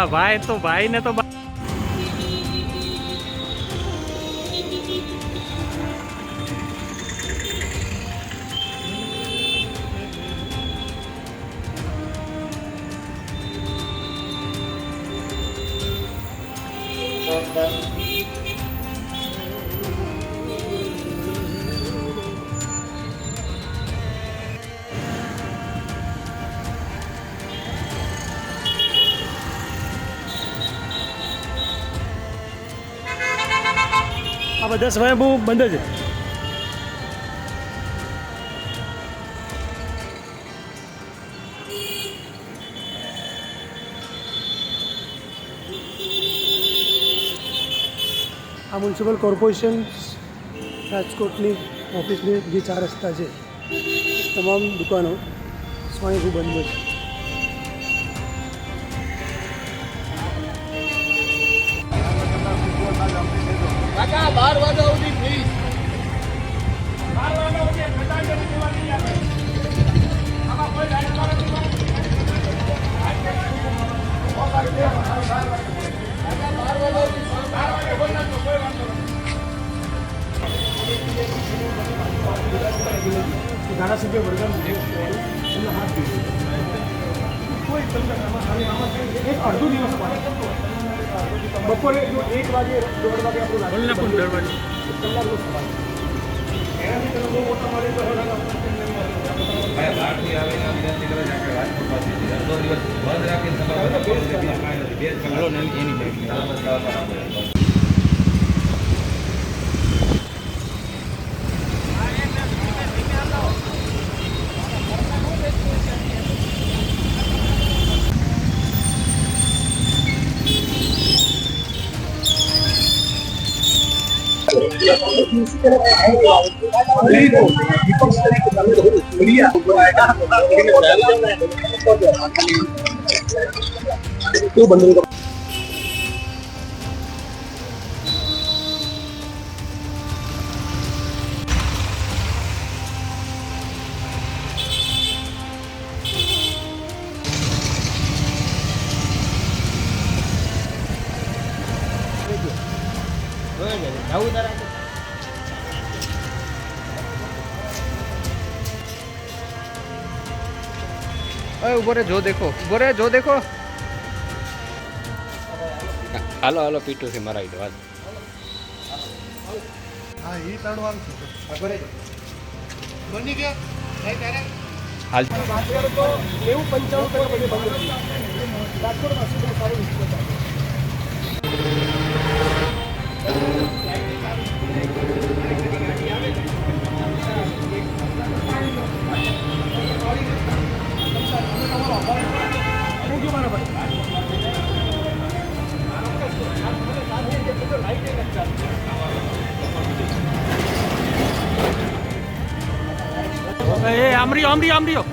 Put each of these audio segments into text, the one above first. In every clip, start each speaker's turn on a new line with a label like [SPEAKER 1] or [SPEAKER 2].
[SPEAKER 1] ઓલા ભાઈ તો ભાઈ ને તો
[SPEAKER 2] આ બધા સ્વયંભૂ બંધ છે. આ મ્યુનિસિપલ કોર્પોરેશન રાજકોટની ઓફિસની જે 4 રસ્તા છે તમામ દુકાનો સ્વયંભૂ બંધ છે. ધારાસભ્ય વર્ગન કોઈ એક અડધો દિવસ બપોરે 1 વાગે 1:30 વાગે આપણું કલાકનો સવાલ એનાથી બહુ મોટા મારે તો બહારથી આવીને વિનંતી કરે છે કે રાજકોટ પાસે અડધો દિવસ બંધ રાખીને
[SPEAKER 1] ઉભો રે જો દેખો, ઉભો રે જો દેખો. હાલો હાલો પીટુ થી મરાવી દો.
[SPEAKER 2] હા ઈ તણવાલ છે આગળ બની ગયા ભાઈ તારે
[SPEAKER 1] હાલ
[SPEAKER 2] વાત કરો તો 90-95% બધે બંધ છે. રાજકોટમાં શું સારું વિશ્વાસ છે.
[SPEAKER 1] આમરીઓ આમરીઓ આમરીઓ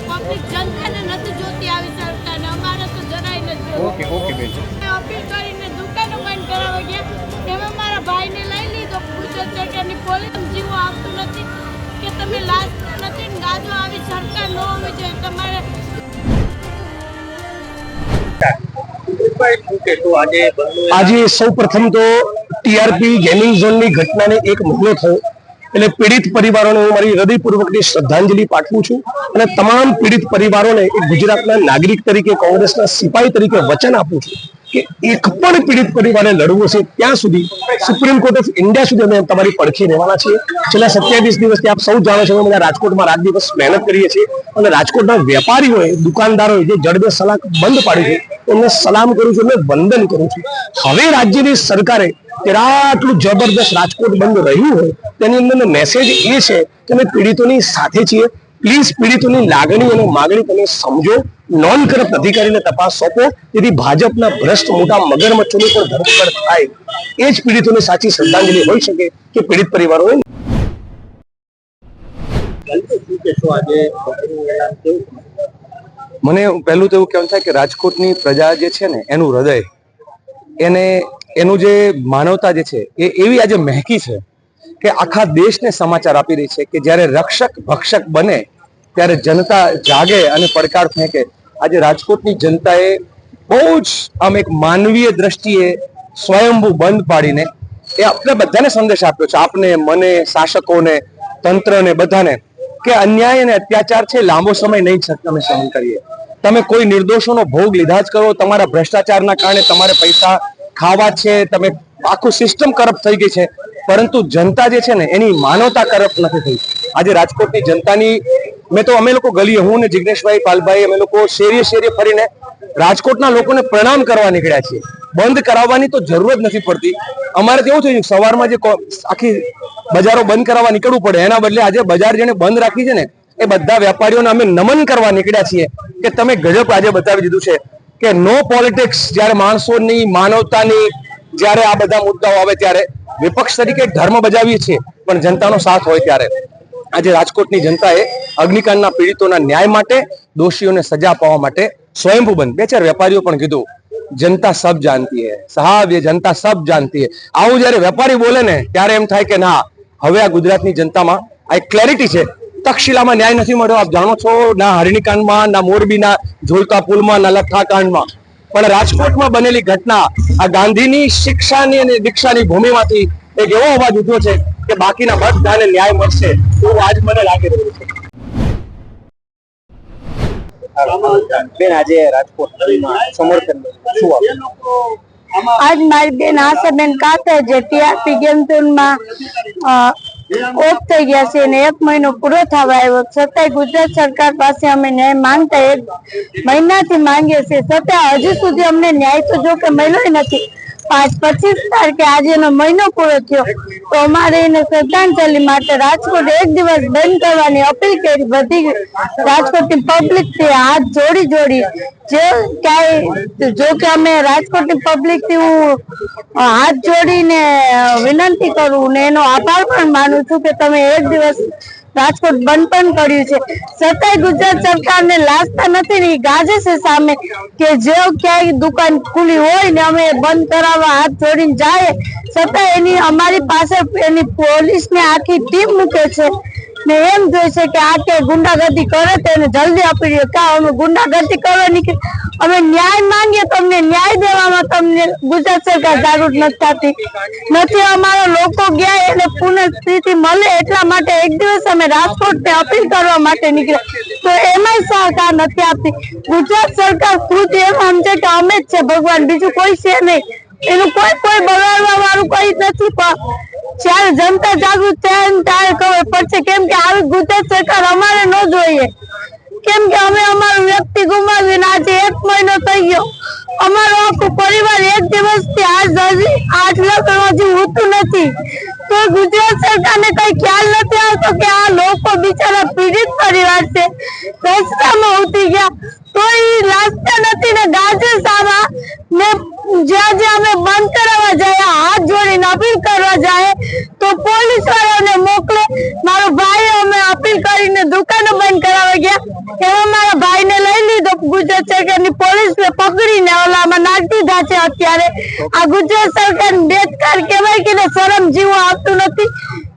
[SPEAKER 3] પબ્લિક જનતાને નથી જોતી આવી સરકાર, અમારે તો જરાય નથી.
[SPEAKER 1] ઓકે ઓકે બેન.
[SPEAKER 3] અપીલ કરીને દુકાનો બંધ કરાવવા ગયા, એમાં મારા ભાઈને લઈ લીધો. ગુજરાત સરકારની પોલીસ જીવો આવતું નથી કે તમે લાશ નથી ને ગાજો આવી સરકાર ન હોવી જોઈએ તમારે.
[SPEAKER 2] આજે સૌ પ્રથમ તો ટીઆરપી ગેમિંગ ઝોનની ઘટનાને 1 મહિનો થયો એટલે પીડિત પરિવારોને હું મારી હૃદયપૂર્વકની શ્રદ્ધાંજલિ પાઠવું છું અને તમામ પીડિત પરિવારોને એક ગુજરાતના નાગરિક તરીકે, કોંગ્રેસના સિપાહી તરીકે વચન આપું છું કે એક પણ પીડિત પરિવારે લડવું છે ત્યાં સુધી સુપ્રીમ કોર્ટ ઓફ ઇન્ડિયા સુધી અમે તમારી પડખે રહેવાના છીએ. છેલ્લા 27 દિવસથી આપ સૌ જાણો છો અમે રાજકોટમાં રાત દિવસ મહેનત કરીએ છીએ અને રાજકોટના વેપારીઓએ, દુકાનદારોએ જે જડબે સલાક બંધ પાડી છે એમને સલામ કરું છું, એમને વંદન કરું છું. હવે રાજ્યની સરકારે આટલું જબરદસ્ત રાજકોટ બંધ રહ્યું હોય તેની અંદર મેસેજ એ છે કે અમે પીડિતોની સાથે છીએ. પ્લીઝ પીડિતોની લાગણી અને માગણી તમે સમજો, નોન કરપ્ટ અધિકારીને તપાસ સોંપો જેથી ભાજપના ભ્રષ્ટ મોટા મગરમચ્છોની પર ધરપકડ થાય. એ જ પીડિતોની સાચી શ્રદ્ધાંજલિ હોઈ શકે કે પીડિત પરિવારોએ.
[SPEAKER 4] મને પહેલું તો એવું કહેવાનું થાય કે રાજકોટની પ્રજા જે છે ને એનું હૃદય, એનું જે માનવતા જે છે એ એવી આજે મહેકી છે કે આખા દેશને સમાચાર આપી રહી છે કે જ્યારે રક્ષક ભક્ષક બને ત્યારે જનતા જાગે અને પડકાર ફેંકે. આજે રાજકોટની જનતાએ બહુ જ આમ એક માનવીય દ્રષ્ટિએ સ્વયંભૂ બંધ પાડીને એ આપણે બધાને સંદેશ આપ્યો છે, આપને, મને, શાસકોને, તંત્રને, બધાને, કે અન્યાય અને અત્યાચાર છે લાંબો સમય નહીં તમે સહન કરીએ. તમે કોઈ નિર્દોષોનો ભોગ લીધા જ કરો. તમારા ભ્રષ્ટાચારના કારણે તમારે પૈસા ખાવા છે, તમે આખું સિસ્ટમ કરપ્ટ થઈ ગઈ છે, પરંતુ જનતા જે છે ને એની માનવતા કરપ્ટ નથી થઈ. આજે રાજકોટની જનતાની અમે લોકો ગલીએ, હું ને જિગ્નેશભાઈ પાલભાઈ, અમે લોકો શેરીએ શેરીએ ફરીને રાજકોટના લોકોને પ્રણામ કરવા નીકળ્યા છીએ. બંધ કરાવવાની તો જરૂર જ નથી પડતી. અમારે તો એવું થયું સવારમાં જે આખી બજારો બંધ કરાવવા નીકળવું પડે, એના બદલે આજે બજાર જેને બંધ રાખી છે ને એ બધા વેપારીઓને અમે નમન કરવા નીકળ્યા છીએ કે તમે ગજબ આજે બતાવી દીધું છે કે નો પોલિટિક્સ. જ્યારે માણસોની માનવતાની જ્યારે આ બધા મુદ્દાઓ આવે ત્યારે વિપક્ષ તરીકે ધર્મ બજાવીએ છીએ, પણ જનતાનો સાથ હોય ત્યારે આજે રાજકોટની જનતાએ અગ્નિકાંડના પીડિતોના ન્યાય માટે, દોષીઓને સજા અપાવવા માટે સ્વયંભૂ બંધ. બે ચાર વેપારીઓ પણ કીધું જનતા સબ જાનતી હૈ સાહેબ, ये जनता सब जानती है. આવું જ્યારે વેપારી બોલે ને ત્યારે એમ થાય કે ના, હવે આ ગુજરાતની જનતામાં આ એક ક્લેરિટી છે. તક્ષશિલામાં ન્યાય નથી મળ્યો, આપ જાણો છો, ના હરણીકાંડમાં, ના મોરબીના ઝોલકા પુલમાં, ના લઠ્ઠાકાંડમાં, પણ રાજકોટમાં બનેલી ઘટના આ ગાંધીની શિક્ષાની અને દીક્ષાની ભૂમિમાંથી એક એવો અવાજ ઉઠ્યો છે કે બાકીના બધાને ન્યાય મળશે એવું આજ મને લાગી રહ્યું છે. બેન, આજે રાજકોટ સમર્થન શું આપ્યું?
[SPEAKER 3] આજ મારી બેન આશાબેન કાતર જે ટીઆરપી ગેમ ઝોનમાં ઓફ થઈ ગયા છે અને 1 મહિનો પૂરો થવા આવ્યો, છતાંય ગુજરાત સરકાર પાસે અમે ન્યાય માંગતા 1 મહિનાથી માંગીએ છીએ, છતાં હજુ સુધી અમને ન્યાય તો જો કે મળ્યો નથી. 25 તારીખે આજે એનો મહિનો પૂરો થયો તો અમારે એને શ્રદ્ધાંજલિ માટે રાજકોટ 1 દિવસ બંધ કરવાની અપીલ કરી. બધી રાજકોટની પબ્લિક થી હાથ જોડી જે ક્યાંય જો કે અમે રાજકોટની પબ્લિક થી હું હાથ જોડીને વિનંતી કરું ને એનો આભાર પણ માનું છું કે તમે 1 દિવસ રાજકોટ બંધ પણ કર્યું છે, છતાંય ગુજરાત સરકારને લાગતા નથી ને ગાજે છે સામે કે જે ક્યાંય દુકાન ખુલ્લી હોય ને અમે બંધ કરાવવા હાથ જોડીને જાય, છતાં એની અમારી પાસે એની પોલીસને આખી ટીમ મૂકે છે ને એમ જોઈ છે કે આ કે ગુંડાગર્દી કરે તો એને જલ્દી આપી દે. કા અમે ગુંડાગર્દી કરવાની, અમે ન્યાય માંગીએ તમને ન્યાય દેવામાં તમને ગુજરાત સરકાર જાગૃત નથી થતી. અમારા લોકો ગયા એને પુનઃસ્થિતિ મળે એટલા માટે 1 દિવસ અમે રાજકોટને અપીલ કરવા માટે નીકળ્યા તો એમાંય સહકાર નથી આપતી. ગુજરાત સરકાર ખુદ એમ સમજે કે અમે જ છે ભગવાન, બીજું કોઈ છે નહીં, એનું કોઈ બગાડવા વાળું કોઈ નથી. જ્યારે જનતા જાગૃત થાય ત્યારે ખબર પડશે, કેમ કે આવી ગુજરાત સરકાર અમારે ન જોઈએ, કેમ કે અમે અમારું વ્યક્તિ ગુમાવીને આજે 1 મહિનો થઈ ગયો. અમારો આખો પરિવાર 1 દિવસથી આજ લગ્ન હજુ હોતું નથી તો ગુજરાત સરકારને કઈ ખ્યાલ નથી આવતો કે આ લોકો બિચારા પીડિત પરિવાર છે, રસ્તામાં ઉતરી ગયા તો એ લાગતા નથી ને ગાજે સામા ને જ્યાં અમે બંધ કરાવવા જાય હાથ જોડીને અપીલ કરવા જાય તો પોલીસ વાળાને મોકલે. મારો ભાઈ અમે અપીલ કરીને દુકાનો બંધ કરાવવા ગયા, એમાં મારા ભાઈને લઈ લીધો ગુજરાત સરકારની પોલીસને પકડીને ઓલામાં નાખી દીધા છે. અત્યારે આ ગુજરાત સરકાર બેદકાર કહેવાય કે શરમ જીવો આવતું નથી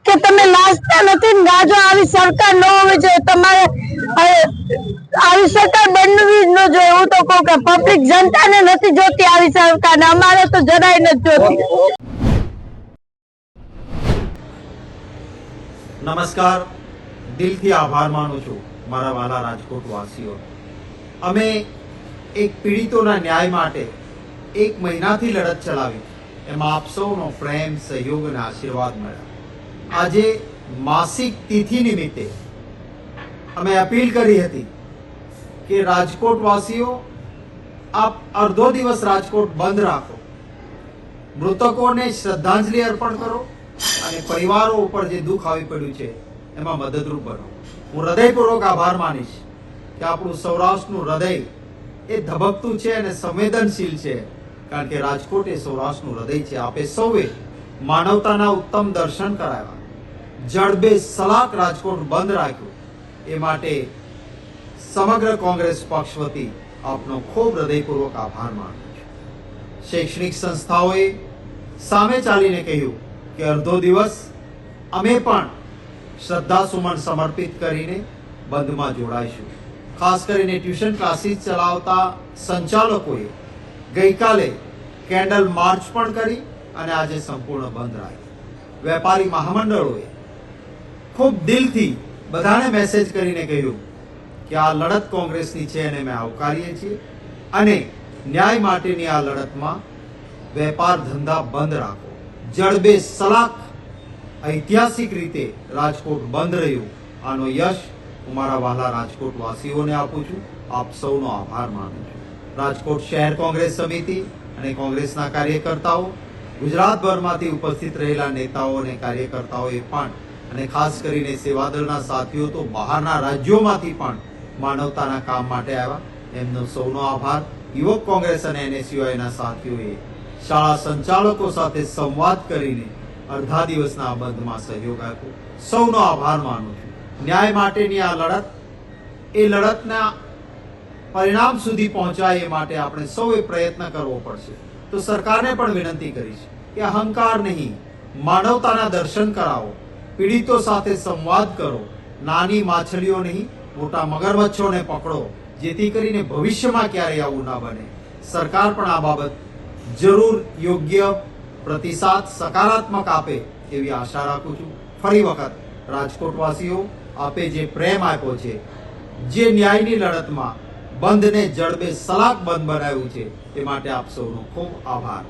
[SPEAKER 3] કે તમે લાજતા નથી ને ગાજો. આવી સરકાર ન હોવી જોઈએ, તમારે આવી સરકાર બનવી જ ન જોઈએ. હું તો કહું કે પબ્લિક જનતાને નથી જોતી આવી સરકાર, અમારે તો જરાય નથી જોતી.
[SPEAKER 5] નમસ્કાર, દિલથી આભાર માનું છું મારા વાલા રાજકોટ વાસીઓ. અમે એક પીડિતોના ન્યાય માટે 1 મહિનાથી લડત ચલાવી, એમાં આપ સૌનો પ્રેમ, સહયોગ અને આશીર્વાદ મળ્યા. આજે માસિક તિથિ નિમિત્તે અમે અપીલ કરી હતી કે રાજકોટ વાસીઓ આપ અડધો દિવસ રાજકોટ બંધ રાખો, મૃતકોને શ્રદ્ધાંજલિ અર્પણ કરો અને પરિવારો ઉપર જે દુઃખ આવી પડ્યું છે એમાં મદદરૂપ બનો. હું હૃદયપૂર્વક આભાર માનીશ કે આપણું સૌરાષ્ટ્રનું હૃદય એ ધબકતું છે અને સંવેદનશીલ છે, કારણ કે રાજકોટ એ સૌરાષ્ટ્રનું હૃદય છે. આપે સૌએ માનવતાના ઉત્તમ દર્શન કરાવ્યા, જડબે સલાક રાજકોટ બંધ રાખ્યું, એ માટે સમગ્ર કોંગ્રેસ પક્ષ વતી આપનો ખૂબ હૃદયપૂર્વક આભાર માનું છું. શૈક્ષણિક સંસ્થાઓએ સામે ચાલીને કહ્યું કે અડધો દિવસ અમે પણ શ્રદ્ધાસુમન સમર્પિત કરીને બંધમાં જોડાઈશું. ખાસ કરીને ટ્યુશન ક્લાસીસ ચલાવતા સંચાલકોએ ગઈકાલે કેન્ડલ માર્ચ પણ કરી અને આજે સંપૂર્ણ બંધ રાખી. વેપારી મહામંડળોએ ખૂબ દિલથી બધાને મેસેજ કરીને કહ્યું કે આ લડત કોંગ્રેસની છે અને અમે આવકારીએ છીએ અને ન્યાય માટેની આ લડતમાં વેપાર ધંધા બંધ રાખો. જડબે સલાખ ઐતિહાસિક રીતે રાજકોટ બંધ રહ્યું. આનો યશ હું મારા વહાલા રાજકોટ વાસીઓને આપું છું. આપ સૌનો આભાર માનું છું. રાજકોટ શહેર કોંગ્રેસ સમિતિ અને કોંગ્રેસના કાર્યકર્તાઓ, ગુજરાતભરમાંથી ઉપસ્થિત રહેલા નેતાઓ અને કાર્યકર્તાઓએ પણ, અને ખાસ કરીને સેવાદળના સાથીઓ તો બહારના રાજ્યોમાંથી પણ માનવતાના કામ માટે આવ્યા. એમનો સૌનો આભાર. યુવક કોંગ્રેસ અને NSUIના સાથીઓએ શાળા સંચાલકો સાથે સંવાદ કરીને અડધા દિવસના આ બંધમાં સહયોગ આપ્યો. સૌનો આભાર માનું છું. ન્યાય માટેની આ લડત, એ લડતના પરિણામ સુધી પહોંચાય એ માટે આપણે સૌએ પ્રયત્ન કરવો પડશે. તો સરકારને પણ વિનંતી કરીશ કે અહંકાર નહીં, માનવતાના દર્શન કરાવો, પીડિતો સાથે સંવાદ કરો, નાની માછલીઓ નહીં મોટા મગરમચ્છોને પકડો, જેથી કરીને ભવિષ્યમાં ક્યારેય આવું ના બને. સરકાર પણ આ બાબત જરૂર યોગ્ય પ્રતિસાદ સકારાત્મક આપે એવી આશા રાખું છું. ફરી વખત રાજકોટવાસીઓ, આપે જે પ્રેમ આપ્યો છે, જે ન્યાયની લડતમાં બંધને જડબે સલાખ બંધ બનાવ્યું છે, એ માટે આપ સૌનો ખૂબ આભાર.